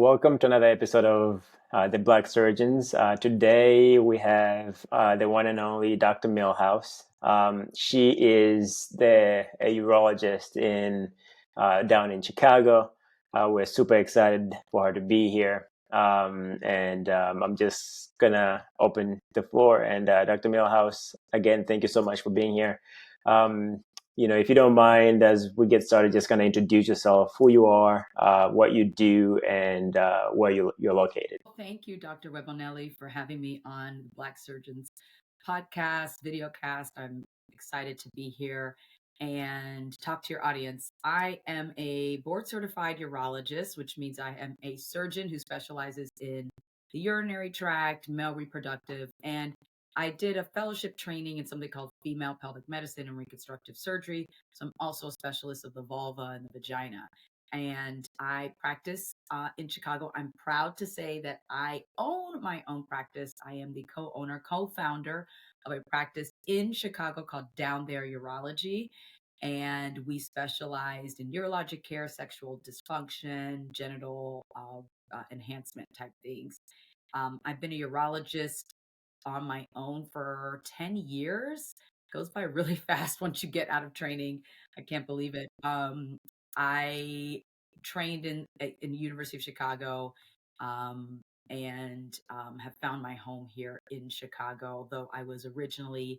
Welcome to another episode of The Black Surgeons. Today we have the one and only Dr. Milhouse. She is a urologist down in Chicago. We're super excited for her to be here. I'm just gonna open the floor. And Dr. Milhouse, again, thank you so much for being here. Um, if you don't mind, as we get started, just kind of introduce yourself, who you are, what you do, and where you're located. Well, thank you, Dr. Webonelli, for having me on Black Surgeons podcast, videocast. I'm excited to be here and talk to your audience. I am a board certified urologist, which means I am a surgeon who specializes in the urinary tract, male reproductive, and I did a fellowship training in something called female pelvic medicine and reconstructive surgery. So I'm also a specialist of the vulva and the vagina. And I practice in Chicago. I'm proud to say that I own my own practice. I am the co-owner, co-founder of a practice in Chicago called Down There Urology. And we specialized in urologic care, sexual dysfunction, genital enhancement type things. I've been a urologist on my own for 10 years. Goes by really fast once you get out of training. I can't believe it. I trained in the University of Chicago, and have found my home here in Chicago, though I was originally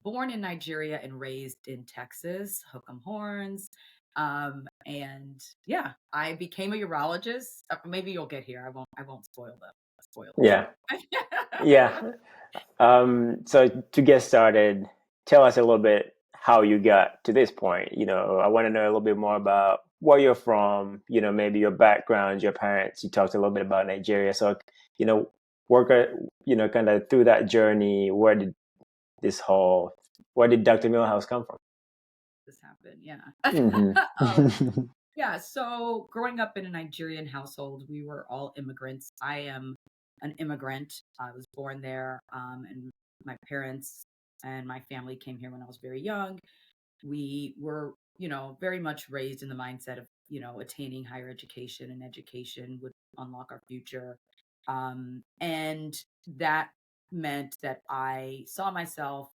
born in Nigeria and raised in Texas, hook 'em horns. And yeah, I became a urologist. Maybe you'll get here. I won't spoil the Yeah, show. yeah. So to get started, tell us a little bit how you got to this point. I want to know a little bit more about where you're from. Maybe your background, your parents. You talked a little bit about Nigeria. So, you know, work, kind of through that journey. Where did Dr. Milhouse come from? This happened, yeah. Mm-hmm. Yeah, so growing up in a Nigerian household, we were all immigrants. I am an immigrant. I was born there, and my parents and my family came here when I was very young. We were, very much raised in the mindset of, attaining higher education, and education would unlock our future. And that meant that I saw myself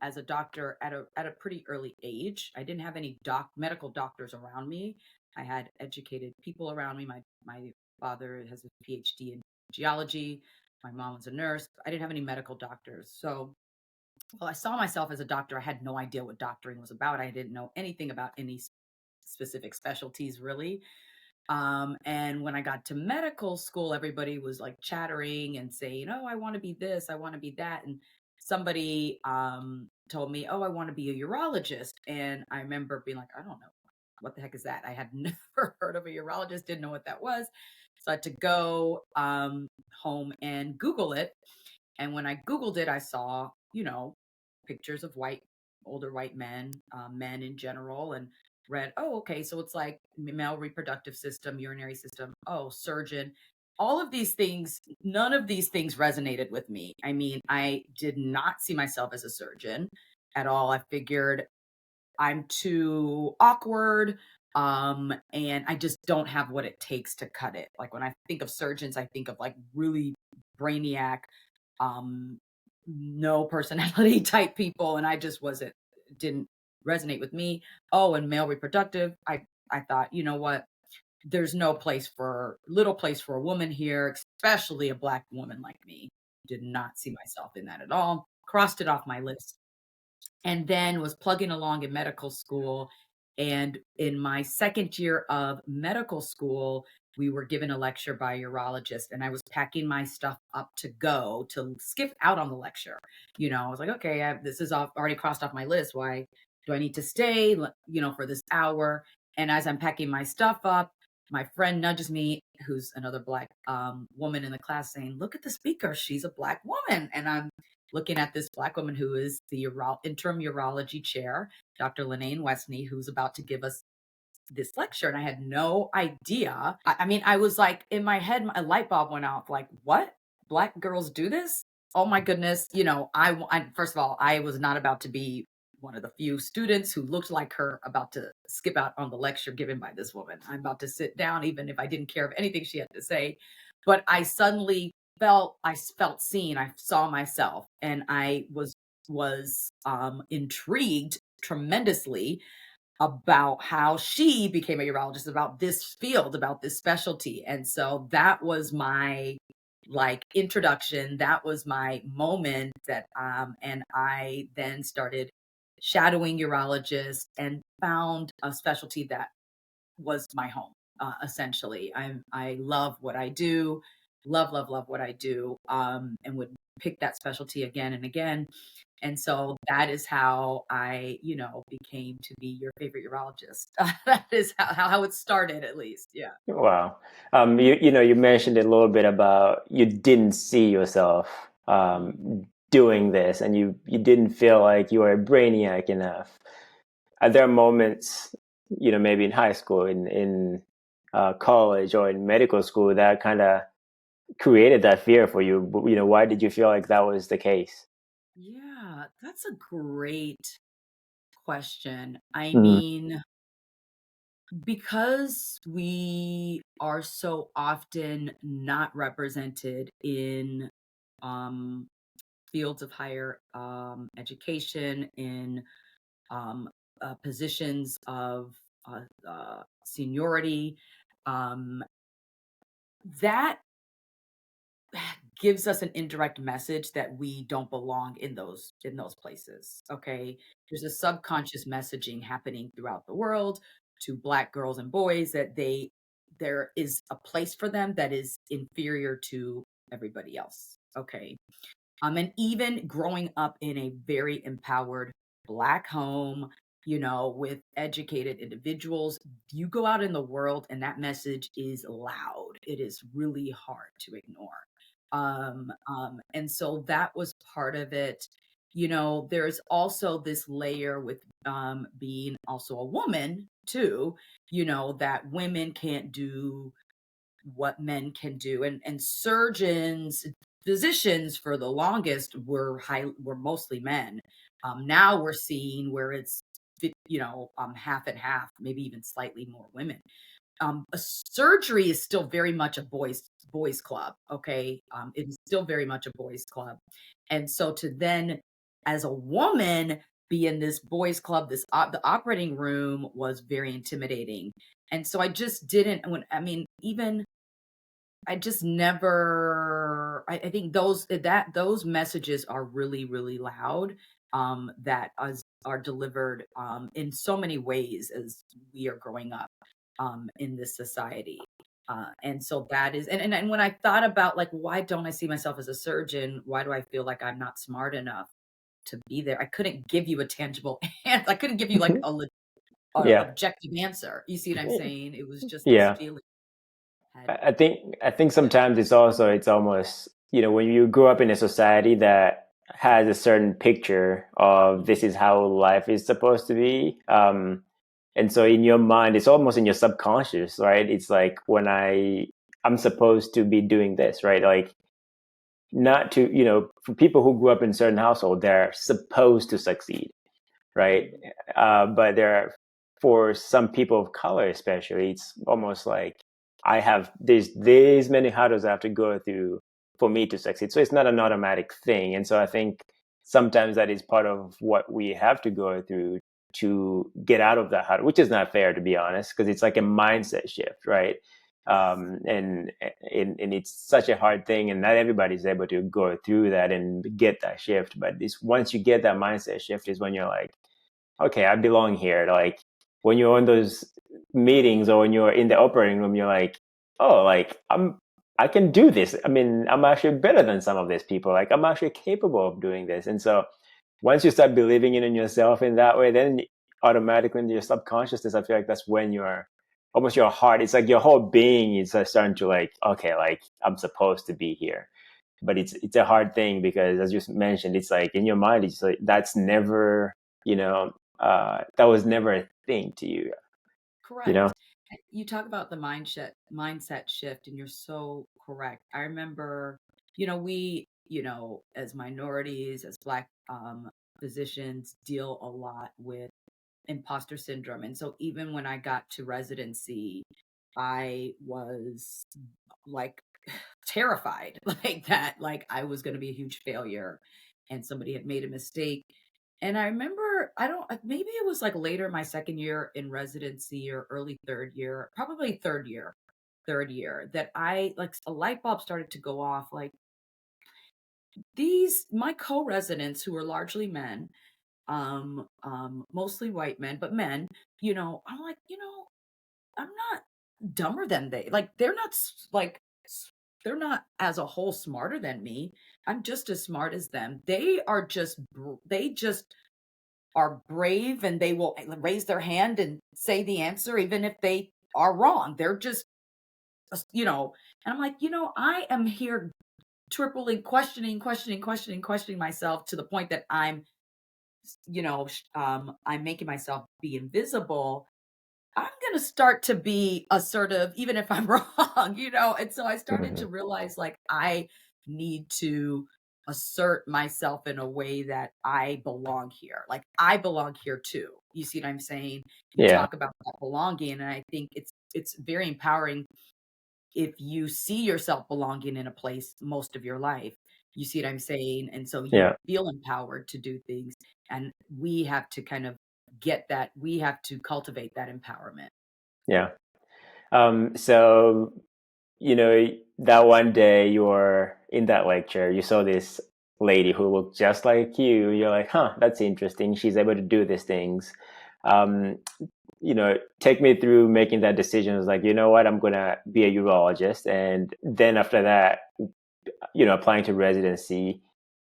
as a doctor at a pretty early age. I didn't have any medical doctors around me. I had educated people around me. My father has a PhD in geology. My mom was a nurse. I didn't have any medical doctors. So, well, I saw myself as a doctor. I had no idea what doctoring was about. I didn't know anything about any specific specialties, really. And when I got to medical school, everybody was like chattering and saying, "Oh, I want to be this, I want to be that." And somebody told me, "Oh, I want to be a urologist." And I remember being like, "I don't know. What the heck is that?" I had never heard of a urologist, didn't know what that was. So I had to go home and Google it. And when I Googled it, I saw, pictures of older white men, men in general, and read, oh, okay, so it's like male reproductive system, urinary system, oh, surgeon. All of these things, none of these things resonated with me. I mean, I did not see myself as a surgeon at all. I figured I'm too awkward. And I just don't have what it takes to cut it. Like when I think of surgeons, I think of like really brainiac, um, no personality type people, and I just didn't resonate with me. Oh, and male reproductive, I thought, you know what? There's no little place for a woman here, especially a Black woman like me. Did not see myself in that at all. Crossed it off my list, and then was plugging along in medical school. And in my second year of medical school, we were given a lecture by a urologist, and I was packing my stuff up to go to skip out on the lecture. I was like, okay, this is already crossed off my list. Why do I need to stay, for this hour? And as I'm packing my stuff up, my friend nudges me, who's another Black woman in the class, saying, "Look at the speaker. She's a Black woman." And I'm looking at this Black woman who is the interim urology chair, Dr. Lanaine Westney, who's about to give us this lecture. And I had no idea. I mean, I was like, in my head, a light bulb went off like, what? Black girls do this? Oh my goodness. First of all, I was not about to be one of the few students who looked like her about to skip out on the lecture given by this woman. I'm about to sit down, even if I didn't care of anything she had to say. But I suddenly felt seen. I saw myself, and I was intrigued tremendously about how she became a urologist, about this field, about this specialty. And so that was my like introduction. That was my moment that and I then started shadowing urologists and found a specialty that was my home, essentially. I love what I do, love what I do, and would pick that specialty again and again. And so that is how I, became to be your favorite urologist. That is how it started, at least. Yeah. Wow. You mentioned a little bit about you didn't see yourself Mm. doing this, and you didn't feel like you were a brainiac enough. Are there moments, maybe in high school, in college, or in medical school that kind of created that fear for you? Why did you feel like that was the case? Yeah, that's a great question. I Mm, mean, because we are so often not represented in um, fields of higher education, in positions of seniority, um, that gives us an indirect message that we don't belong in those places. Okay, there's a subconscious messaging happening throughout the world to Black girls and boys that there is a place for them that is inferior to everybody else. Okay, and even growing up in a very empowered Black home, with educated individuals, you go out in the world and that message is loud. It is really hard to ignore. And so that was part of it. There's also this layer with being also a woman too, that women can't do what men can do. And surgeons, physicians for the longest were mostly men. Now we're seeing where it's half and half, maybe even slightly more women. A surgery is still very much a boys club. Okay, it is still very much a boys club, and so to then, as a woman, be in this boys club, the operating room was very intimidating, and so I just didn't. Even I just never. I think those messages are really really loud. That are delivered in so many ways as we are growing up in this society. And so that is, and when I thought about like, why don't I see myself as a surgeon? Why do I feel like I'm not smart enough to be there? I couldn't give you a tangible answer. I couldn't give you like a yeah. objective answer. You see what I'm saying? It was just this Yeah. feeling I had. I think sometimes it's almost, when you grow up in a society that has a certain picture of this Mhm. is how life is supposed to be. And so in your mind, it's almost in your subconscious, right? It's like I'm supposed to be doing this, right? Like, not to, for people who grew up in certain household, they're supposed to succeed, right? Mhm. But for some people of color, especially, it's almost like there's these many hurdles I have to go through for me to succeed. So it's not an automatic thing. And so I think sometimes that is part of what we have to go through to get out of that hurdle, which is not fair, to be honest, because it's like a mindset shift, right? And it's such a hard thing, and not everybody's able to go through that and get that shift. But this once you get that mindset shift is when you're like, okay, I belong here. Like, when you're in those meetings or when you're in the operating room, you're like, oh, like, I can do this. I mean, I'm actually better than some of these people. Like, I'm actually capable of doing this. And so once you start believing in yourself in that way, then automatically in your subconsciousness, I feel like that's when almost your heart, it's like your whole being is starting to like, okay, like, I'm supposed to be here. But it's a hard thing because, as you mentioned, it's like in your mind, it's like that's never, that was never a thing to you, you know? Correct. You talk about the mindset shift, and you're so correct. I remember, we, as minorities, as Black physicians deal a lot with imposter syndrome. And so even when I got to residency, I was like terrified like that, like I was going to be a huge failure and somebody had made a mistake. And I remember, I don't, maybe it was like later my second year in residency or early third year, probably third year, that I like a light bulb started to go off. Like these, my co-residents who were largely men, mostly white men, but men, I'm like, I'm not dumber than they. Like they're not they're not as a whole smarter than me. I'm just as smart as them. They are just they just are brave and they will raise their hand and say the answer even if they are wrong. They're just and I'm like, I am here tripling questioning myself to the point that I'm making myself be invisible. I'm gonna start to be assertive even if I'm wrong, And so I started to Mhm. realize like I need to assert myself in a way that I belong here. Like I belong here too. You see what I'm saying? You Yeah, talk about that belonging, and I think it's very empowering if you see yourself belonging in a place most of your life. You see what I'm saying? And so you yeah, feel empowered to do things. And we have to kind of get that, we have to cultivate that empowerment. yeah. So, that one day you were in that lecture, you saw this lady who looked just like you. You're like, huh, that's interesting. She's able to do these things. Um, take me through making that decision. It was like, you know what, I'm gonna be a urologist, and then after that, applying to residency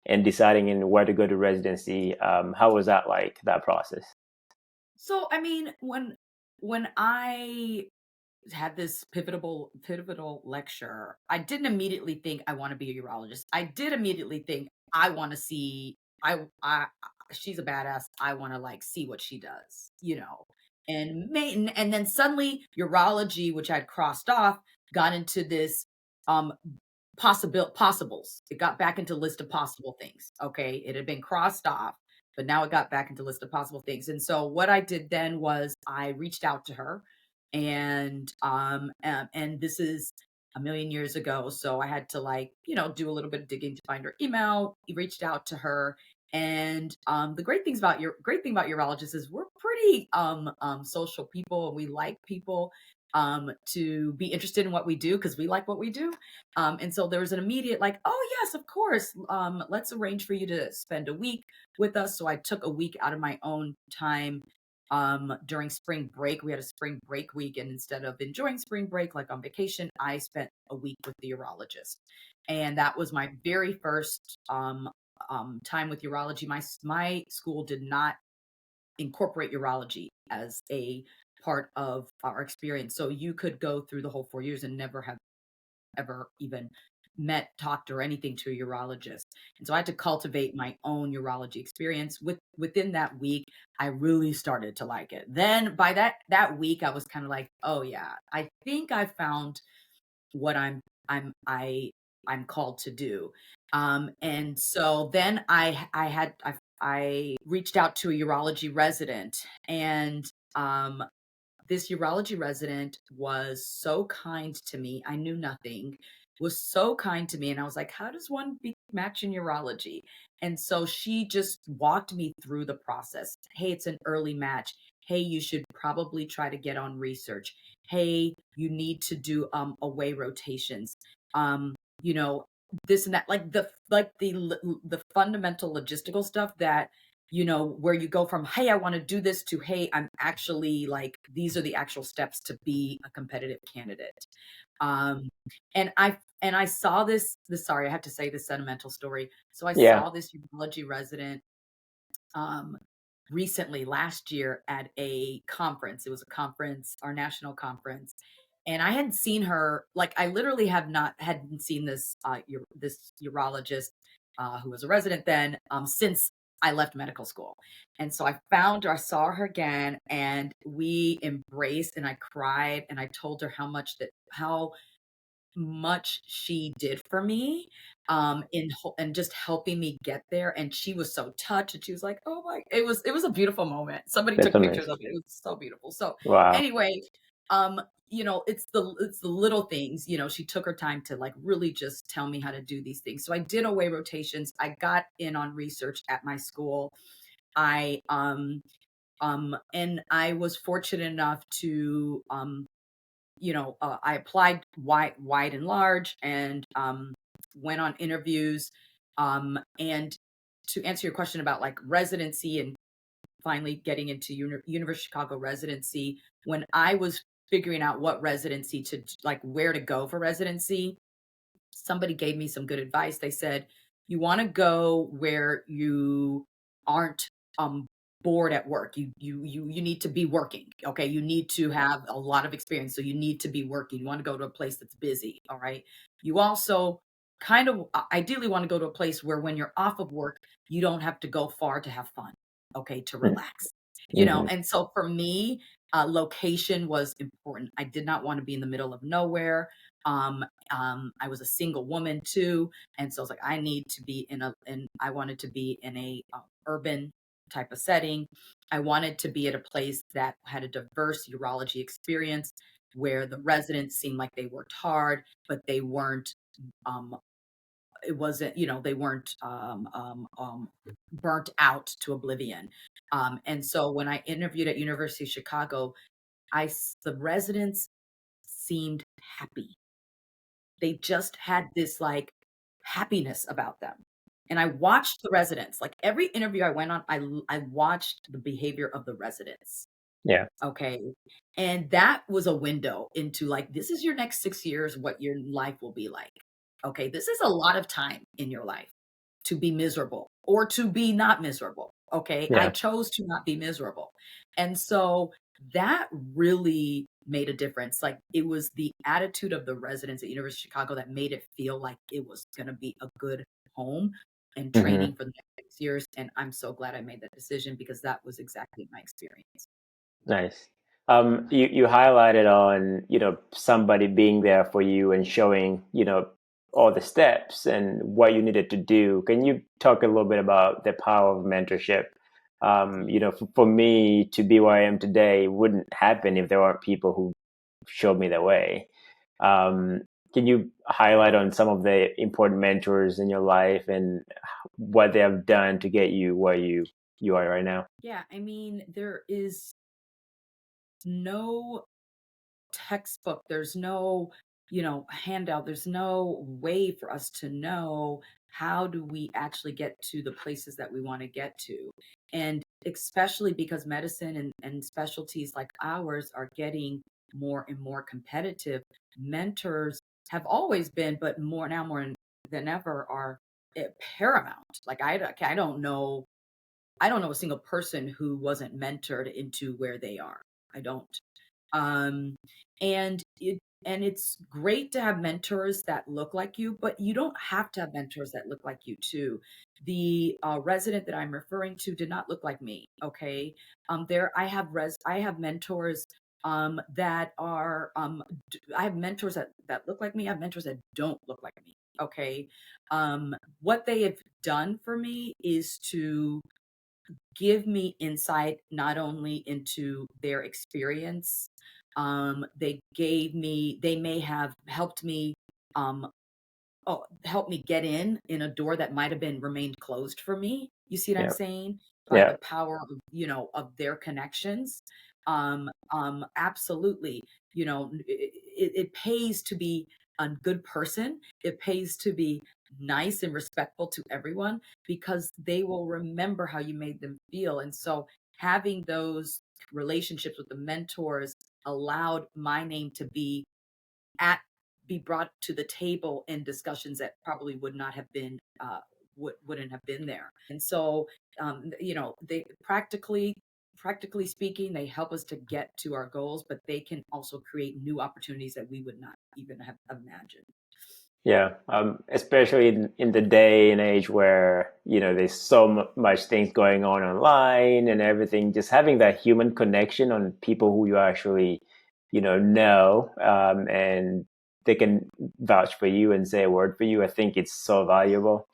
and deciding in where to go to residency. How was that like, that process? So, I mean, when I had this pivotal lecture, I didn't immediately think I want to be a urologist. I did immediately think I want to see I she's a badass. I want to like see what she does. And then suddenly urology, which I'd crossed off, got into this um possibles. It got back into list of possible things. Okay. It had been crossed off, but now it got back into list of possible things. And so what I did then was I reached out to her and this is a million years ago. So I had to like, do a little bit of digging to find her email. He reached out to her. And the great thing about urologists is we're pretty social people and we like people to be interested in what we do because we like what we do. And so there was an immediate like, oh yes, of course. Let's arrange for you to spend a week with us. So I took a week out of my own time during spring break. We had a spring break week, and instead of enjoying spring break like on vacation, I spent a week with the urologist. And that was my very first time with urology. My school did not incorporate urology as a part of our experience. So you could go through the whole 4 years and never have ever even met, talked, or anything to a urologist. And so I had to cultivate my own urology experience. Within that week, I really started to like it. Then by that week, I was kind of like, oh yeah, I think I found what I'm I I'm called to do. And so then I reached out to a urology resident, and um this urology resident was so kind to me. I knew nothing, was so kind to me. And I was like, how does one be match in urology? And so she just walked me through the process. Hey, it's an early match. Hey, you should probably try to get on research. Hey, you need to do away rotations. Um, you know, this and that, like the fundamental logistical stuff that where you go from, hey, I want to do this to, hey, I'm actually like, these are the actual steps to be a competitive candidate. Um, and I saw sorry, I have to say this sentimental story. So I Yeah. saw this urology resident um, recently last year at a conference. It was a conference, our national conference. And I hadn't seen her, like I literally hadn't seen this urologist who was a resident then since I left medical school. And so I found her, I saw her again, and we embraced and I cried and I told her how much she did for me, and just helping me get there, and she was so touched, and she was like, "Oh my," it was a beautiful moment. Somebody That's took pictures amazing. of it. It was so beautiful. So, Wow. anyway, it's the little things, she took her time to, like, really just tell me how to do these things. So I did away rotations. I got in on research at my school. I, and I was fortunate enough to, I applied wide and large, and went on interviews. And to answer your question about like residency and finally getting into University of Chicago residency, when I was figuring out what residency to like where to go for residency, somebody gave me some good advice. They said, "You wanna go where you aren't, bored at work. You need to be working, okay? You need to have a lot of experience, so you need to be working. You wanna go to a place that's busy, all right? You also kind of ideally wanna go to a place where when you're off of work, you don't have to go far to have fun, okay, to relax." Mm-hmm. And so for me, location was important. I did not wanna be in the middle of nowhere. Um, I was a single woman too, and so I was like, I need to be and I wanted to be in a urban type of setting. I wanted to be at a place that had a diverse urology experience, where the residents seemed like they worked hard, but they weren't. Um, it wasn't, they weren't burnt out to oblivion. And so when I interviewed at University of Chicago, the residents seemed happy. They just had this, like, happiness about them. And I watched the residents, like, every interview I went on, I watched the behavior of the residents. Yeah. Okay. And that was a window into like, this is your next 6 years, what your life will be like. Okay. This is a lot of time in your life to be miserable or to be not miserable. Okay. I Yeah. chose to not be miserable. And so that really made a difference. Like it was the attitude of the residents at University of Chicago that made it feel like it was going to be a good home and Mm-hmm. training for the next 6 years. And I'm so glad I made that decision because that was exactly my experience. Nice. You highlighted on, somebody being there for you and showing, all the steps and what you needed to do. Can you talk a little bit about the power of mentorship? For me to be where I am today wouldn't happen if there weren't people who showed me the way. Um, can you highlight on some of the important mentors in your life and what they have done to get you where you are right now? Yeah, I mean, there is no textbook, there's no, handout, there's no way for us to know how do we actually get to the places that we want to get to. And especially because medicine and specialties like ours are getting more and more competitive, mentors have always been, but more now more than ever are paramount. Like I don't know a single person who wasn't mentored into where they are. I don't. Um, and it's great to have mentors that look like you, but you don't have to have mentors that look like you too. The resident that I'm referring to did not look like me. Okay, there I have mentors that are I have mentors that look like me. I have mentors that don't look like me. Okay, what they have done for me is to give me insight not only into their experience, they may have helped me um help me get in a door that might have been remained closed for me. You see what I'm Yeah. saying? By the Yeah. power of, of their connections. Absolutely. It pays to be a good person. It pays to be nice and respectful to everyone because they will remember how you made them feel. And so having those relationships with the mentors allowed my name to at be brought to the table in discussions that probably would not have been wouldn't have been there. And so they practically speaking, they help us to get to our goals, but they can also create new opportunities that we would not even have imagined. Yeah. Especially in the day and age where, there's so much things going on online and everything, just having that human connection on people who you actually, know, and they can vouch for you and say a word for you, I think it's so valuable.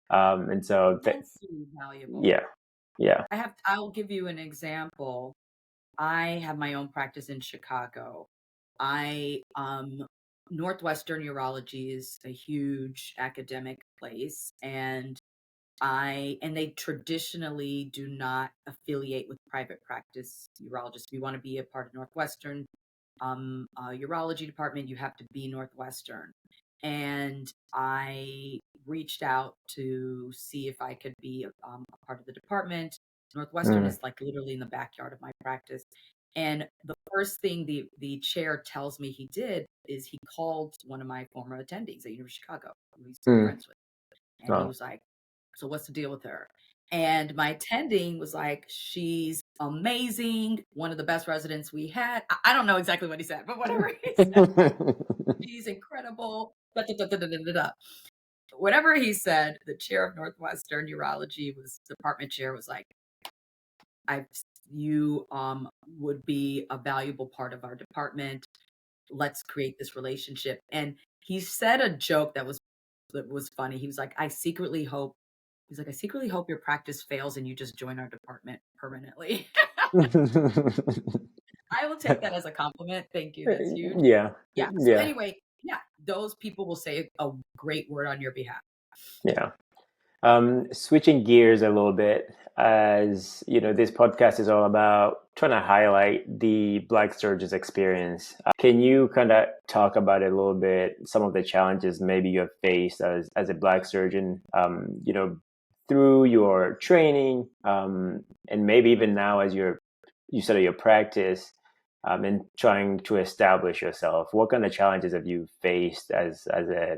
And so that, Immensely valuable. yeah, yeah. I'll give you an example. I have my own practice in Chicago. I Northwestern Urology is a huge academic place, and they traditionally do not affiliate with private practice urologists. If you want to be a part of Northwestern urology department, you have to be Northwestern. And I reached out to see if I could be a part of the department. Northwestern Mm, is like literally in the backyard of my practice. And the first thing the chair tells me he did is he called one of my former attendings at University of Chicago, who he's mm, friends with. And he oh. was like, "So what's the deal with her?" And my attending was like, "She's amazing, one of the best residents we had." I don't know exactly what he said, but whatever he said, "She's incredible." Da, da, da, da, da, da, da, da. Whatever he said, the chair of Northwestern Urology was department chair was like, "I you would be a valuable part of our department. Let's create this relationship." And he said a joke that was funny. He was like, I secretly hope your practice fails and you just join our department permanently." I will take that as a compliment. Thank you. That's huge. Yeah, Yeah. So yeah, anyway, yeah, those people will say a great word on your behalf. yeah. Switching gears a little bit, as you know, this podcast is all about trying to highlight the Black surgeon's experience. Can you kind of talk about it a little bit? Some of the challenges maybe you have faced as a Black surgeon, through your training, and maybe even now as you started your practice, and trying to establish yourself. What kind of challenges have you faced as a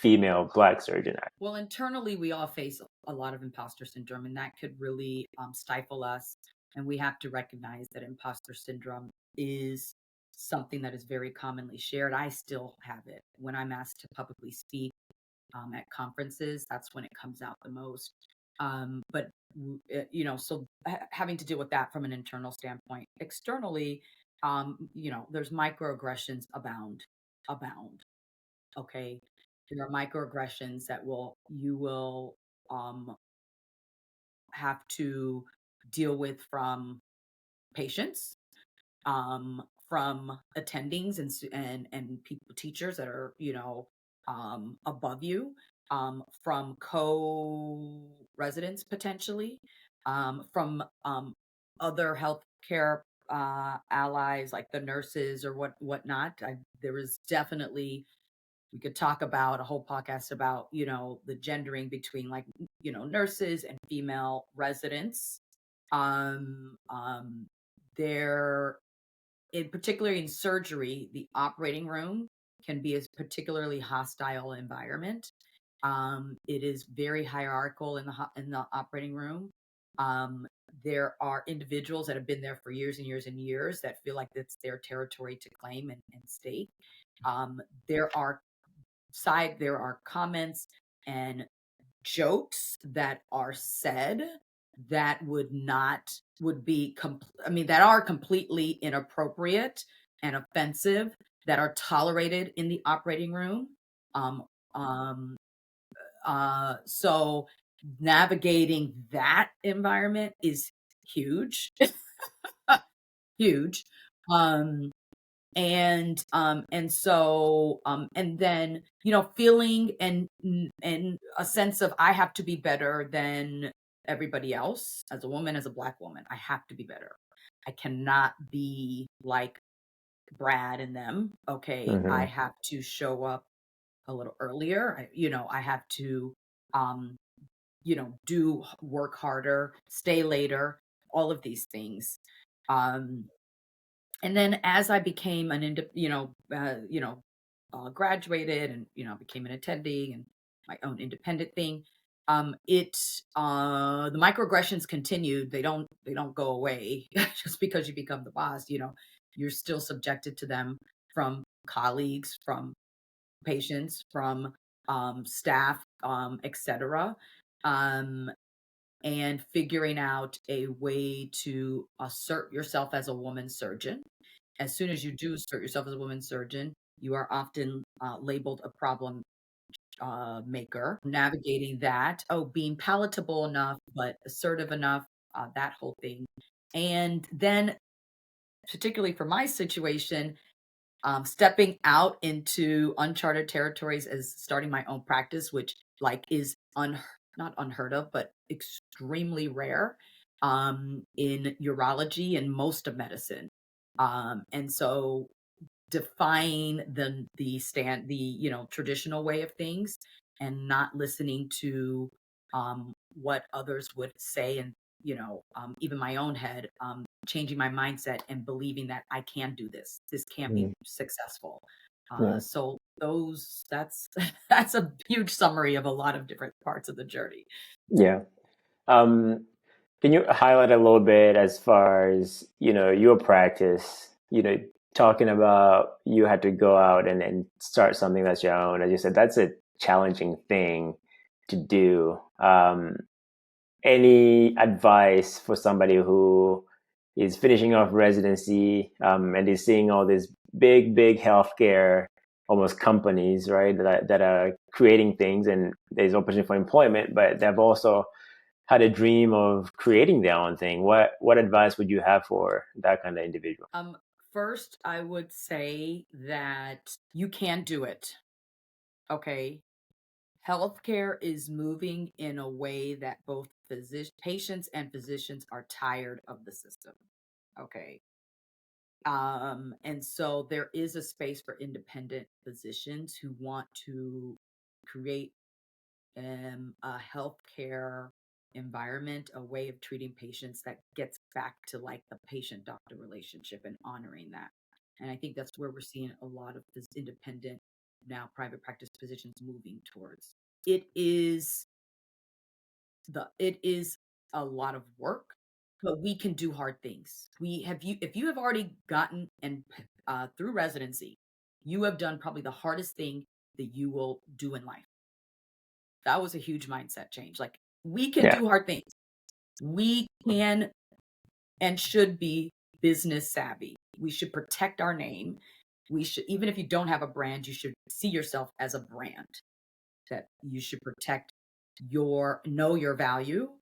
female Black surgeon? Well, internally, we all face a lot of imposter syndrome, and that could really stifle us. And we have to recognize that imposter syndrome is something that is very commonly shared. I still have it when I'm asked to publicly speak at conferences. That's when it comes out the most. So having to deal with that from an internal standpoint. Externally, there's microaggressions abound. Okay, there are microaggressions that you will um, have to deal with from patients, from attendings and people, teachers that are above you, from co-residents potentially, from other healthcare allies like the nurses or whatnot. There is definitely, we could talk about a whole podcast about the gendering between, like, nurses and female residents. There, in particularly in surgery, the operating room can be a particularly hostile environment. It is very hierarchical in the operating room. Um, there are individuals that have been there for years and years and years that feel like it's their territory to claim and state. Um, there are there are comments and jokes that are said that that are completely inappropriate and offensive, that are tolerated in the operating room. Um, um, so navigating that environment is huge, huge. Um, and then feeling and a sense of, I have to be better than everybody else. As a woman, as a Black woman, I have to be better. I cannot be like Brad and them. Okay, I Mm-hmm. have to show up a little earlier. I have to um do work harder, stay later, all of these things. um and then as I became graduated and became an attending and my own independent thing, it the microaggressions continued. They don't go away just because you become the boss. You're still subjected to them from colleagues, from patients, from staff, etc. Um, and figuring out a way to assert yourself as a woman surgeon. As soon as you do assert yourself as a woman surgeon, You are often labeled a problem maker, navigating that. Oh, being palatable enough, but assertive enough, that whole thing. And then, particularly for my situation, stepping out into uncharted territories as starting my own practice, which like is not unheard of, but extremely rare in urology and most of medicine. And so defying the traditional way of things and not listening to what others would say, and even my own head, changing my mindset and believing that I can do this can be Mm. successful. Yeah. So those that's that's a huge summary of a lot of different parts of the journey. Yeah. Um, can you highlight a little bit as far as, your practice, talking about you had to go out and start something that's your own. As you said, that's a challenging thing to do. Any advice for somebody who is finishing off residency, and is seeing all these big healthcare almost companies, right, that are creating things, and there's opportunity for employment, but they've also had a dream of creating their own thing. What advice would you have for that kind of individual? Um, First, I would say that you can do it. Okay. Healthcare is moving in a way that both patients and physicians are tired of the system. Okay. And so there is a space for independent physicians who want to create a healthcare environment, a way of treating patients that gets back to like the patient doctor relationship and honoring that. And I think that's where we're seeing a lot of this independent, now private practice physicians moving towards. It is it is a lot of work, but we can do hard things. We have you If you have already gotten and through residency, you have done probably the hardest thing that you will do in life. That was a huge mindset change. Like, we can Yeah. do hard things. We can and should be business savvy. We should protect our name. We should, even if you don't have a brand, you should see yourself as a brand, that you should protect know your value,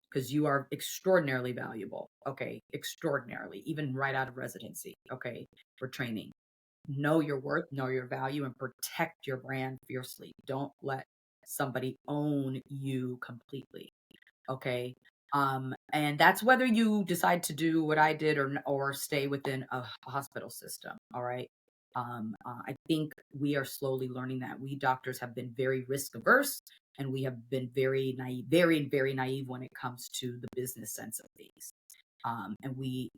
because you are extraordinarily valuable. Okay. Extraordinarily, even right out of residency. Okay. For training. Know your worth, know your value, and protect your brand fiercely. Don't let somebody own you completely. Okay. And that's whether you decide to do what I did or stay within a hospital system. All right. I think we are slowly learning that we doctors have been very risk averse, and we have been very naive, very naive when it comes to the business sense of things. And we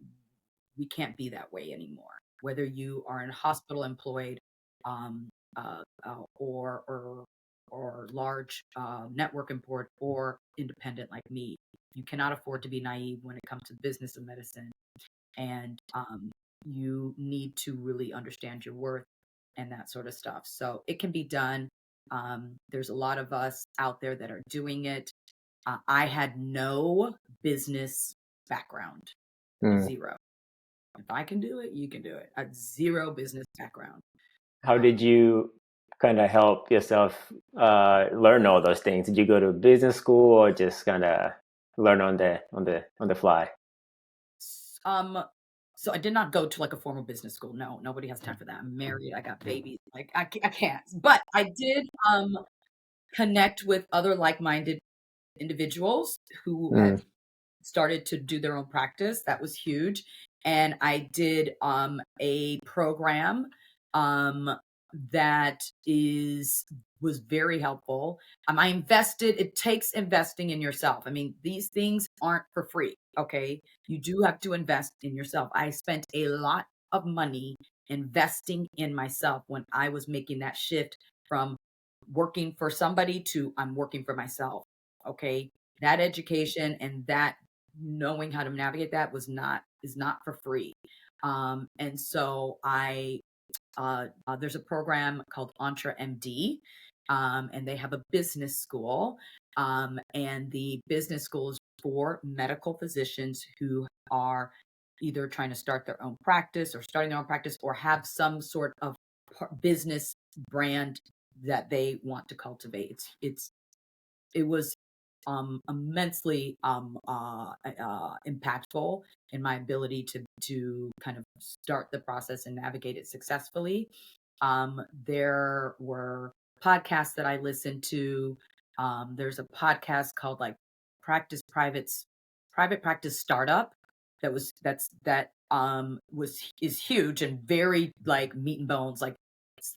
can't be that way anymore. Whether you are in a hospital employed, um, or large network import, or independent like me, you cannot afford to be naive when it comes to business of medicine. And you need to really understand your worth and that sort of stuff. So it can be done. There's a lot of us out there that are doing it. I had no business background, Mm. zero. If I can do it, you can do it. I had zero business background. How Uh, did you kind of help yourself learn all those things? Did you go to business school or just kind of learn on the fly? um, so I did not go to like a formal business school. No, nobody has time for that. I'm married. I got babies. Like, I can't. But I did connect with other like-minded individuals who Mm. had started to do their own practice. That was huge. And I did a program um that is was very helpful. I invested, it takes investing in yourself. I mean, these things aren't for free, okay? You do have to invest in yourself. I spent a lot of money investing in myself when I was making that shift from working for somebody to I'm working for myself, okay? That education and that knowing how to navigate that is not for free. And so there's a program called Entre MD, and they have a business school, and the business school is for medical physicians who are either trying to start their own practice or starting their own practice or have some sort of business brand that they want to cultivate. It was immensely impactful in my ability to kind of start the process and navigate it successfully. There were podcasts that I listened to. There's a podcast called like Practice Private's Private Practice Startup that is huge and very like meat and bones. Like,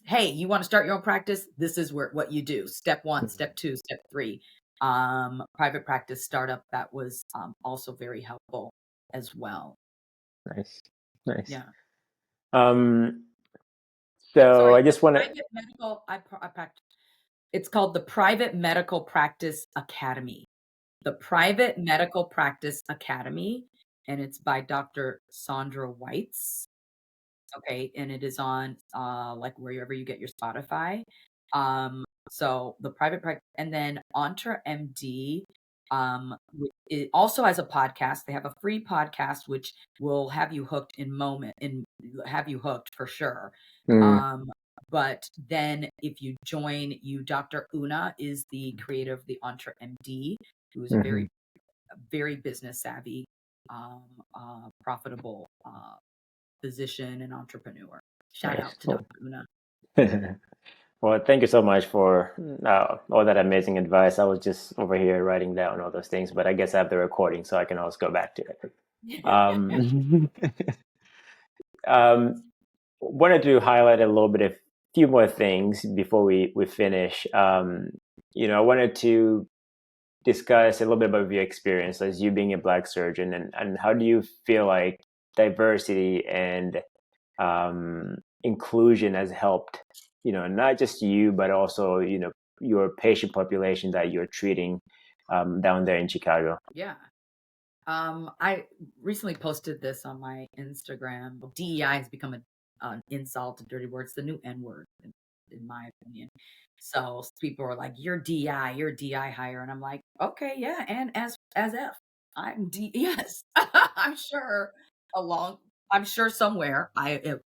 hey, you want to start your own practice? This is what you do. Step one, step two, step three. Private practice startup that was also very helpful as well. Nice, nice. Yeah. Um, so Sorry, I the just want to. private medical I practice. It's called the Private Medical Practice Academy. The Private Medical Practice Academy, and it's by Dr. Sandra Weitz. Okay, and it is on, like, wherever you get your Spotify. So the private practice, and then Entra MD, it also has a podcast. They have a free podcast, which will have you hooked have you hooked for sure. Mm, Um, but then if you join, Dr. Una is the creator of the Entra MD, who is a mhm. very business savvy, profitable, physician and entrepreneur. Shout Nice. out to Cool. Dr. Una. Well, thank you so much for all that amazing advice. I was just over here writing down all those things, but I guess I have the recording, so I can always go back to it. Um, um, Wanted to highlight a little bit, a few more things before we finish. I wanted to discuss a little bit about your experience as you being a Black surgeon, and how do you feel like diversity and inclusion has helped, not just you, but also, your patient population that you're treating down there in Chicago. Yeah. I recently posted this on my Instagram. DEI has become an insult, a dirty word. It's the new N word, in my opinion. So people are like, "You're DI, you're DI hire," and I'm like, "Okay, yeah." And as if I'm D, yes, I'm sure along, I'm sure somewhere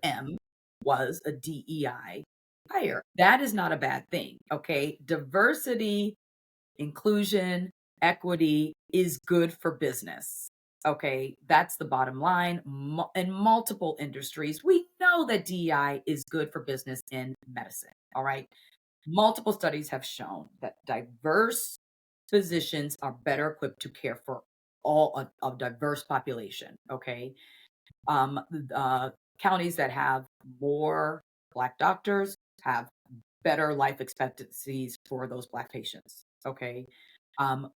am was a DEI hire. That is not a bad thing. Okay, diversity, inclusion, equity is good for business. Okay, that's the bottom line. In multiple industries, we know that DEI is good for business in medicine. All right. Multiple studies have shown that diverse physicians are better equipped to care for a diverse population. Okay. Um, Counties that have more Black doctors have better life expectancies for those Black patients. Okay.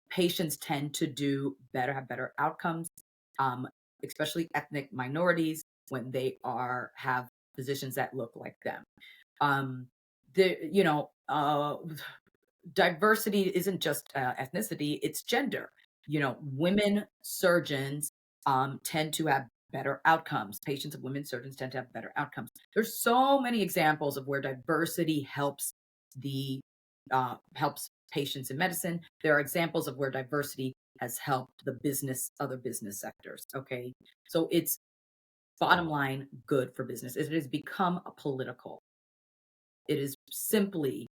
Patients tend to have better outcomes, um, especially ethnic minorities when they have physicians that look like them. Um, the you know Diversity isn't just ethnicity; it's gender. Women surgeons tend to have better outcomes. Patients of women surgeons tend to have better outcomes. There's so many examples of where diversity the helps patients in medicine. There are examples of where diversity has helped other business sectors. Okay, so it's bottom line good for business. It has become a political. It is simply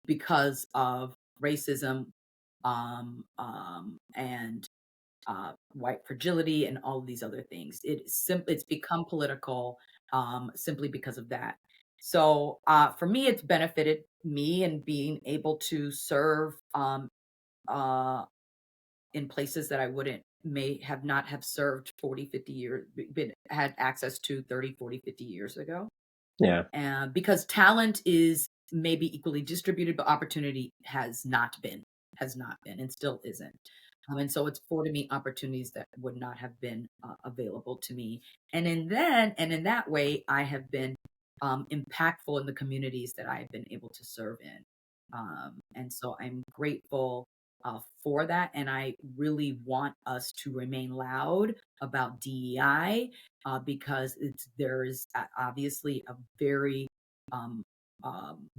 because of racism, and white fragility and all of these other things. It's become political, simply because of that. So for me, it's benefited me in being able to serve uh, in places that I wouldn't may have not have served 40, 50 years, been had access to 30, 40, 50 years ago. Yeah. Because talent is maybe equally distributed, but opportunity has not been, and still isn't. And so it's afforded me opportunities that would not have been available to me. And in that way, I have been impactful in the communities that I've been able to serve in. And so I'm grateful for that. And I really want us to remain loud about DEI, because there is obviously a very um,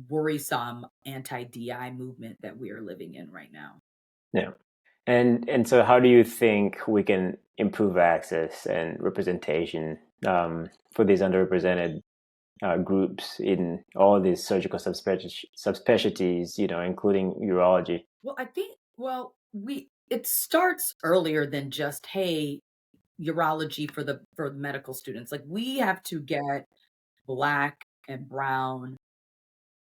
worrisome anti-DI movement that we are living in right now. Yeah. And so how do you think we can improve access and representation for these underrepresented groups in all these surgical subspecialties, including urology. Well, I think it starts earlier than just, hey, urology for the medical students. Like we have to get Black and brown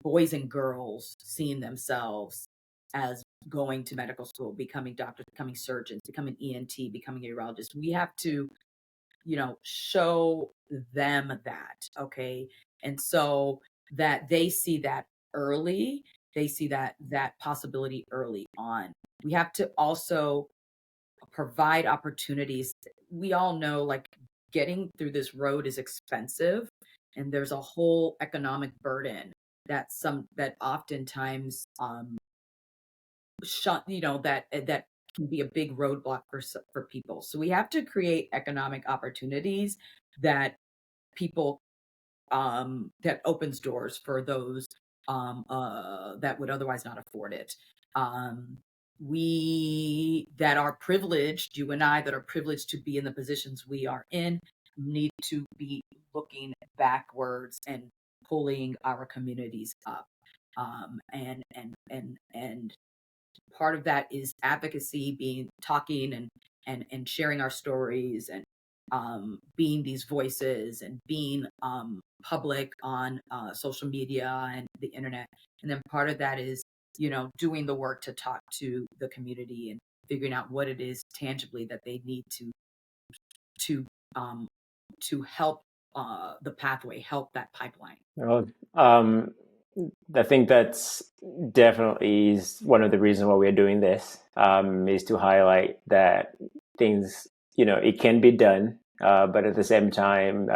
boys and girls seeing themselves as going to medical school, becoming doctors, becoming surgeons, becoming ENT, becoming a urologist. We have to, show them that, okay? And so that they see that early, they see that possibility early on. We have to also provide opportunities. We all know like getting through this road is expensive and there's a whole economic burden that oftentimes that can be a big roadblock for people. So we have to create economic opportunities that people that opens doors for those that would otherwise not afford it. Um, we that are privileged, you and I, that are privileged to be in the positions we are in, need to be looking backwards and pulling our communities up. And part of that is advocacy, being talking and sharing our stories and being these voices and being public on social media and the internet. And then part of that is, doing the work to talk to the community and figuring out what it is tangibly that they need to um, to help the pathway, help that pipeline. Well, I think that's definitely is one of the reasons why we're doing this, is to highlight that things, it can be done, but at the same time,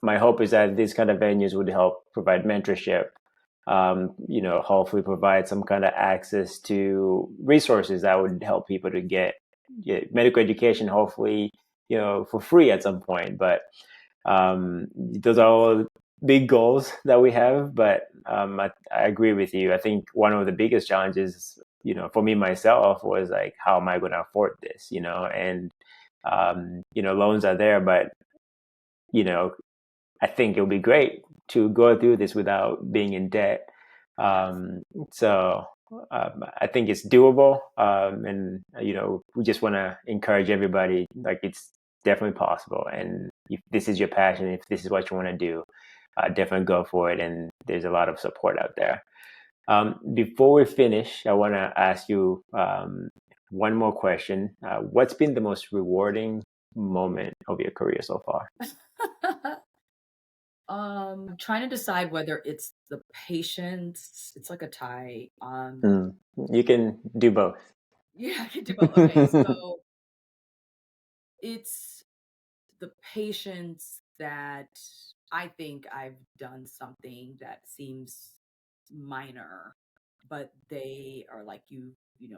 my hope is that these kind of venues would help provide mentorship, hopefully provide some kind of access to resources that would help people to get medical education, hopefully, for free at some point. But those are all big goals that we have, but I agree with you. I think one of the biggest challenges, for me myself, was like, how am I going to afford this? And loans are there, but I think it would be great to go through this without being in debt. Yes. So I think it's doable, and we just want to encourage everybody. Like it's definitely possible, and if this is your passion, if this is what you want to do, definitely go for it. And there's a lot of support out there. Before we finish, I want to ask you one more question. What's been the most rewarding moment of your career so far? Trying to decide whether it's the patient's, it's like a tie. Mm, you can do both. Yeah, I can do both. Okay, so it's the patients that I think I've done something that seems minor, but they are like,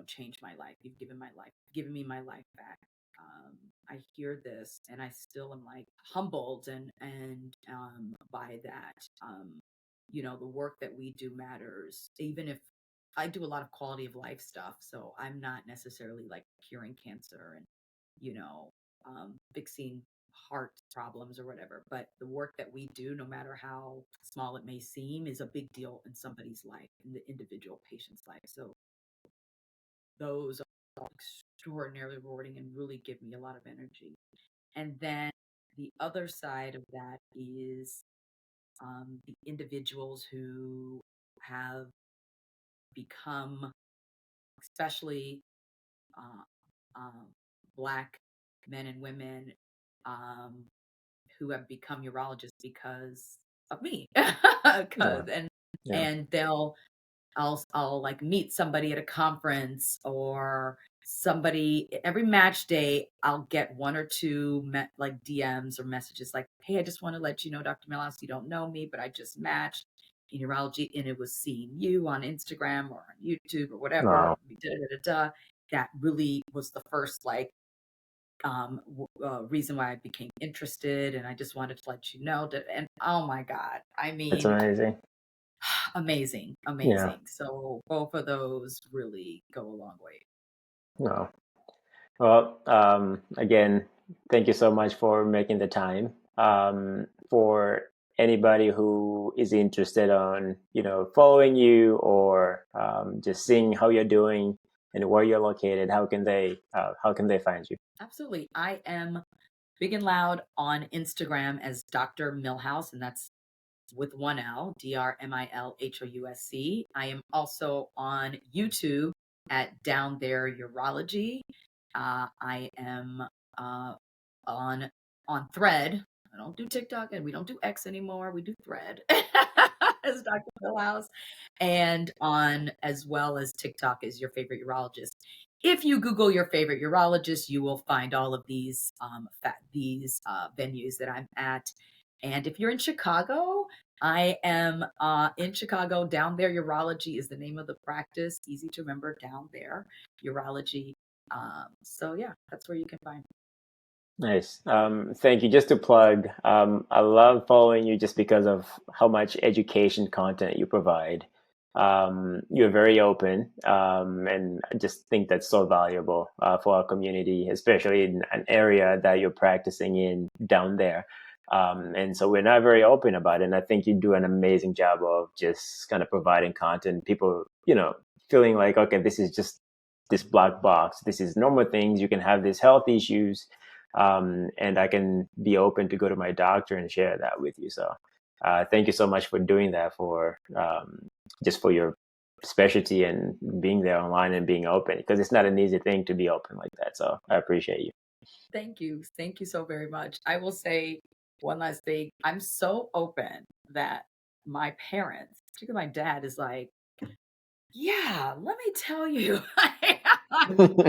changed my life. You've given me my life back. I hear this and I still am like humbled and by that. The work that we do matters, even if I do a lot of quality of life stuff. So I'm not necessarily like curing cancer and, you know, fixing heart problems or whatever. But the work that we do, no matter how small it may seem, is a big deal in somebody's life, in the individual patient's life. So those are extraordinarily rewarding and really give me a lot of energy. And then the other side of that is the individuals who have become, especially uh, um, Black men and women, um, who have become urologists because of me. Yeah, 'Cause- and yeah. and I'll like meet somebody at a conference or somebody every match day. I'll get one or two like DMs or messages like, "Hey, I just want to let you know, Dr. Milhouse, you don't know me, but I just matched in urology, and it was seeing you on Instagram or on YouTube or whatever." Wow, Da, da, da, da. That really was the first like reason why I became interested, and I just wanted to let you know that. And oh my God, I that's mean, amazing. amazing, Yeah. amazing. So both of those really go a long way. No. Well, again, thank you so much for making the time. For anybody who is interested on, following you or just seeing how you're doing and where you're located, how can they find you? Absolutely. I am big and loud on Instagram as Dr. Milhouse, and that's with one L, DrMilhousc. I am also on YouTube at Down There Urology. I am on Thread. I don't do TikTok and we don't do X anymore. We do Thread as Dr. Milhouse, and on as well as TikTok as your favorite urologist. If you Google your favorite urologist, you will find all of these venues that I'm at. And if you're in Chicago, I am in Chicago. Down There Urology is the name of the practice. Easy to remember, Down There Urology. So yeah, that's where you can find me. Nice. Thank you. Just to plug, I love following you just because of how much education content you provide. You're very open, and I just think that's so valuable for our community, especially in an area that you're practicing in down there. And so we're not very open about it. And I think you do an amazing job of just kind of providing content. People, feeling like, okay, this is just this black box. This is normal things. You can have these health issues, and I can be open to go to my doctor and share that with you. So, thank you so much for doing that, for just for your specialty and being there online and being open, because it's not an easy thing to be open like that. So I appreciate you. Thank you. Thank you so very much. I will say one last thing. I'm so open that my parents, particularly my dad, is like, yeah, let me tell you. Okay,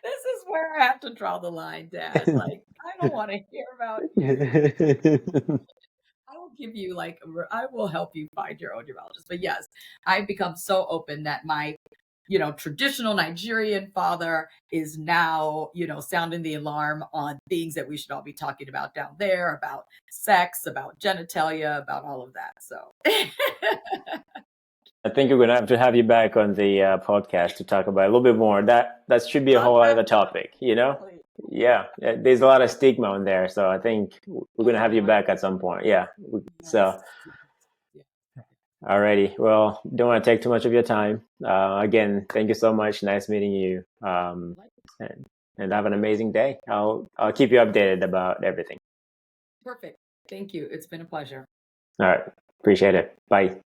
this is where I have to draw the line, Dad. Like, I don't want to hear about you. I will give you I will help you find your own urologist. But yes, I've become so open that my, traditional Nigerian father is now, sounding the alarm on things that we should all be talking about down there, about sex, about genitalia, about all of that. So I think we're gonna have to have you back on the podcast to talk about a little bit more. That should be a whole other topic, you know? definitely. Yeah, there's a lot of stigma on there, so I think we're gonna have you back at some point. Yeah. Yes. So, Yeah. alrighty. Well, don't want to take too much of your time. Again, thank you so much. Nice meeting you. And, and have an amazing day. I'll keep you updated about everything. Perfect. Thank you. It's been a pleasure. All right. Appreciate it. Bye.